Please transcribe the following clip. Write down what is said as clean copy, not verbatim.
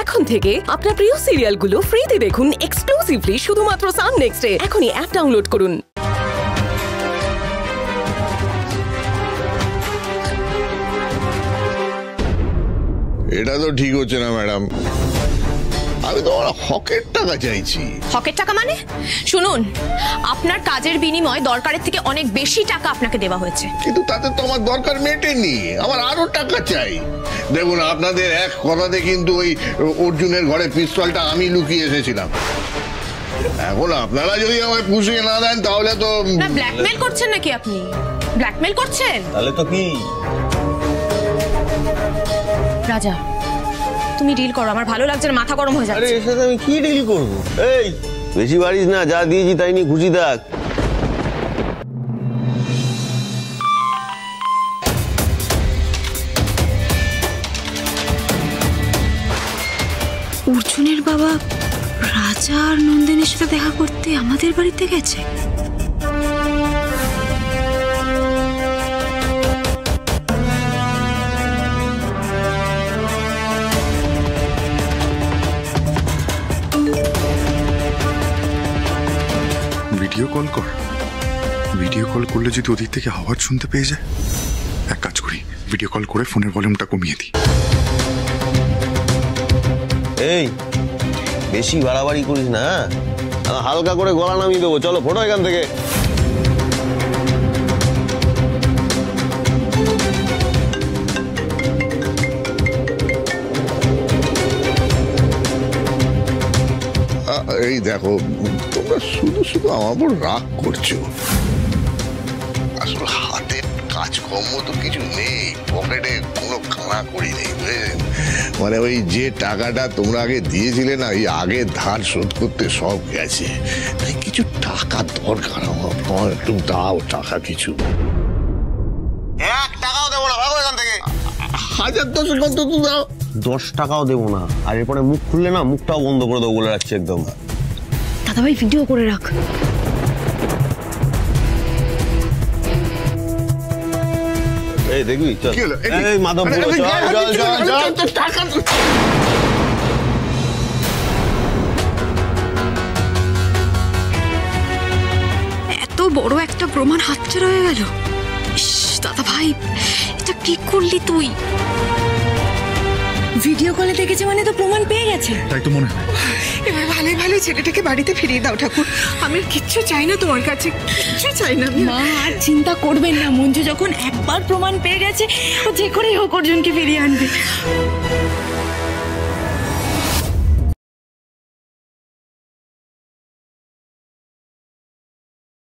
এখন থেকে আপনার প্রিয় সিরিয়ালগুলো ফ্রিতে দেখুন এক্সক্লুসিভলি শুধুমাত্র সান নেক্সটে। এখনই অ্যাপ ডাউনলোড করুন। এটা তো ঠিক হচ্ছে না ম্যাডাম, আমি তো হকের টাকা চাইছি। হকের টাকা মানে? শুনুন, আপনার কাজের বিনিময়ে দরকারের থেকে অনেক বেশি টাকা আপনাকে দেওয়া হয়েছে, কিন্তু তাতে তো আমার দরকার মেটেনি, আমার আরো টাকা চাই। দেখুন, আপনাদের এক কথাতে কিন্তু ওই অর্জুনের ঘরে পিস্তলটা আমি লুকিয়ে এসেছিলাম। এখন আপনারা যদি আমায় পুষিয়ে না দেন তাহলে তো। না, ব্ল্যাকমেল করছেন নাকি আপনি? ব্ল্যাকমেল করছেন? তাহলে তো কি? রাজা, তুমি ডিল করো, আমার ভালো লাগছে না, মাথা গরম হয়ে যাচ্ছে। আরে এর সাথে আমি কি ডিল করব? এই বেশি বাড়িস না, যা দিয়েছি তাই নিয়ে খুশি থাক। অর্জুনের বাবা রাজা আর নন্দিনীর সাথে দেখা করতে আমাদের বাড়িতে গেছে। ভিডিও কল কর। ভিডিও কল করলে যদি ওদিক থেকে আওয়াজ শুনতে পেয়ে যায়, এক কাজ করি, ভিডিও কল করে ফোনের ভলিউমটা কমিয়ে দিই। এই বেশি বাড়াবাড়ি করিস না, হালকা করে গলা নামিয়ে দেবো। চলো ফটো এখান থেকে। এই দেখো, তোমরা শুধু শুধু আমার উপর রাগ করছো। আসলে হাতের কাজকর্ম তো কিছু নেই, পকেটে কোনো কানা করি নেই, বুঝলেন? মানে ওই যে টাকাটা তোমরা আগে দিয়েছিলে না, এই আগে ধার শোধ করতে সব গেছে। তাই কিছু টাকা দরকার আমার, একটু দাও টাকা কিছু। 1 টাকাও দেবো না, ভাগো এখান থেকে। 1000-10 কত দাও। 10 টাকাও দেবো না, আর এরপরে মুখ খুললে না মুখটাও বন্ধ করে দেবো বলে রাখছি একদম। দাদা ভাই ভিডিও করে রাখ। এই দেখবি, চল। এই মাধবপুর, চল চল চল চল। টাকা এত বড় একটা প্রমাণ হাতছাড়া হয়ে গেল। দাদা ভাই, এটা কি করলি তুই? ভিডিও কলে দেখেছে মানে তো প্রমাণ পেয়ে গেছে। তাই তো মনে হয়। এবার ভালোই ভালোই ছেলেটাকে বাড়িতে ফিরিয়ে দাও ঠাকুর। আমি কিচ্ছু চাই না তোমার কাছে, কিচ্ছু চাই না। মা আর চিন্তা করবেন না, মঞ্জু যখন একবার প্রমাণ পেয়ে গেছে ও যে করেই হোক অর্জুনকে ফিরিয়ে আনবে।